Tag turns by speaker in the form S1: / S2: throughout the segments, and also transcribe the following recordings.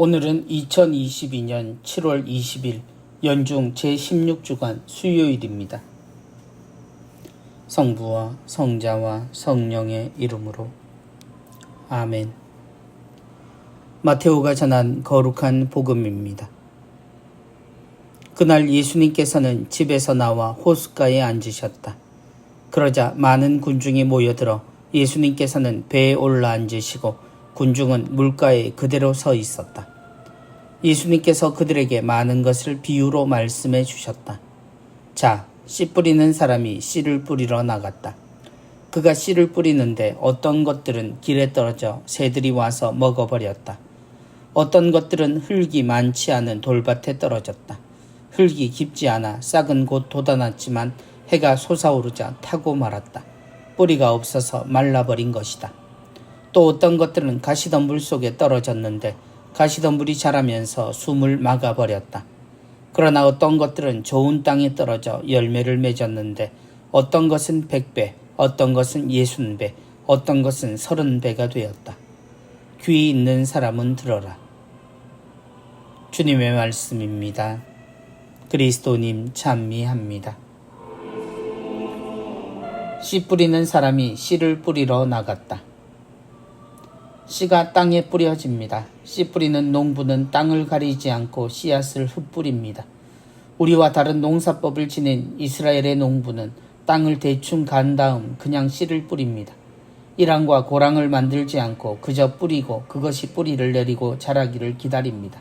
S1: 오늘은 2022년 7월 20일 연중 제16주간 수요일입니다. 성부와 성자와 성령의 이름으로 아멘. 마테오가 전한 거룩한 복음입니다. 그날 예수님께서는 집에서 나와 호숫가에 앉으셨다. 그러자 많은 군중이 모여들어 예수님께서는 배에 올라 앉으시고 군중은 물가에 그대로 서 있었다. 예수님께서 그들에게 많은 것을 비유로 말씀해 주셨다. 자, 씨 뿌리는 사람이 씨를 뿌리러 나갔다. 그가 씨를 뿌리는데 어떤 것들은 길에 떨어져 새들이 와서 먹어버렸다. 어떤 것들은 흙이 많지 않은 돌밭에 떨어졌다. 흙이 깊지 않아 싹은 곧 돋아났지만 해가 솟아오르자 타고 말았다. 뿌리가 없어서 말라버린 것이다. 또 어떤 것들은 가시덤불 속에 떨어졌는데 가시덤불이 자라면서 숨을 막아버렸다. 그러나 어떤 것들은 좋은 땅에 떨어져 열매를 맺었는데 어떤 것은 100배, 어떤 것은 60배, 어떤 것은 30배가 되었다. 귀 있는 사람은 들어라. 주님의 말씀입니다. 그리스도님 찬미합니다. 씨 뿌리는 사람이 씨를 뿌리러 나갔다. 씨가 땅에 뿌려집니다. 씨 뿌리는 농부는 땅을 가리지 않고 씨앗을 흩뿌립니다. 우리와 다른 농사법을 지닌 이스라엘의 농부는 땅을 대충 간 다음 그냥 씨를 뿌립니다. 이랑과 고랑을 만들지 않고 그저 뿌리고 그것이 뿌리를 내리고 자라기를 기다립니다.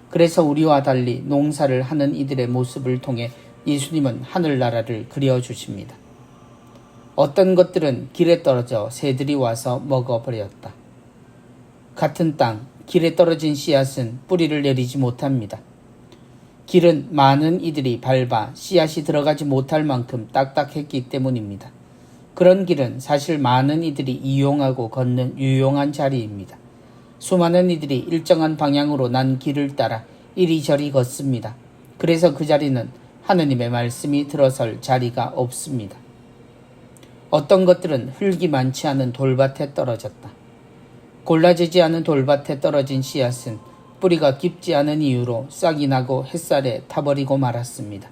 S1: 그래서 우리와 달리 농사를 하는 이들의 모습을 통해 예수님은 하늘나라를 그려주십니다. 어떤 것들은 길에 떨어져 새들이 와서 먹어버렸다. 같은 땅, 길에 떨어진 씨앗은 뿌리를 내리지 못합니다. 길은 많은 이들이 밟아 씨앗이 들어가지 못할 만큼 딱딱했기 때문입니다. 그런 길은 사실 많은 이들이 이용하고 걷는 유용한 자리입니다. 수많은 이들이 일정한 방향으로 난 길을 따라 이리저리 걷습니다. 그래서 그 자리는 하느님의 말씀이 들어설 자리가 없습니다. 어떤 것들은 흙이 많지 않은 돌밭에 떨어졌다. 골라지지 않은 돌밭에 떨어진 씨앗은 뿌리가 깊지 않은 이유로 싹이 나고 햇살에 타버리고 말았습니다.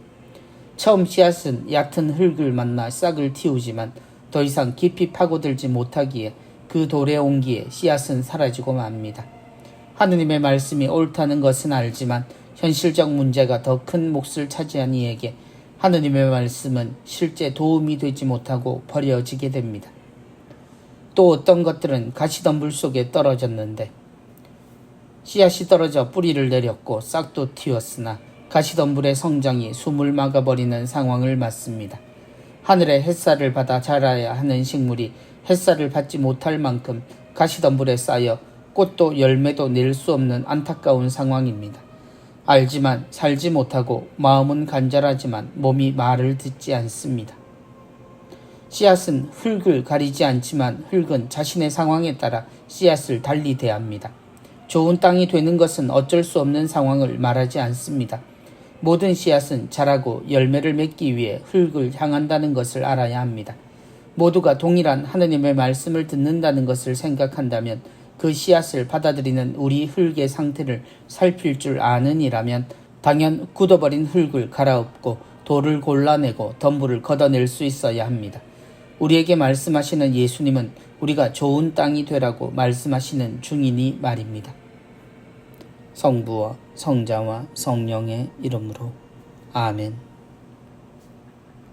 S1: 처음 씨앗은 얕은 흙을 만나 싹을 틔우지만 더 이상 깊이 파고들지 못하기에 그 돌의 온기에 씨앗은 사라지고 맙니다. 하느님의 말씀이 옳다는 것은 알지만 현실적 문제가 더 큰 몫을 차지한 이에게 하느님의 말씀은 실제 도움이 되지 못하고 버려지게 됩니다. 또 어떤 것들은 가시덤불 속에 떨어졌는데 씨앗이 떨어져 뿌리를 내렸고 싹도 틔웠으나 가시덤불의 성장이 숨을 막아버리는 상황을 맞습니다. 하늘의 햇살을 받아 자라야 하는 식물이 햇살을 받지 못할 만큼 가시덤불에 쌓여 꽃도 열매도 낼 수 없는 안타까운 상황입니다. 알지만 살지 못하고 마음은 간절하지만 몸이 말을 듣지 않습니다. 씨앗은 흙을 가리지 않지만 흙은 자신의 상황에 따라 씨앗을 달리 대합니다. 좋은 땅이 되는 것은 어쩔 수 없는 상황을 말하지 않습니다. 모든 씨앗은 자라고 열매를 맺기 위해 흙을 향한다는 것을 알아야 합니다. 모두가 동일한 하느님의 말씀을 듣는다는 것을 생각한다면 그 씨앗을 받아들이는 우리 흙의 상태를 살필 줄 아는 이라면 당연 굳어버린 흙을 갈아엎고 돌을 골라내고 덤불을 걷어낼 수 있어야 합니다. 우리에게 말씀하시는 예수님은 우리가 좋은 땅이 되라고 말씀하시는 중이니 말입니다. 성부와 성자와 성령의 이름으로 아멘.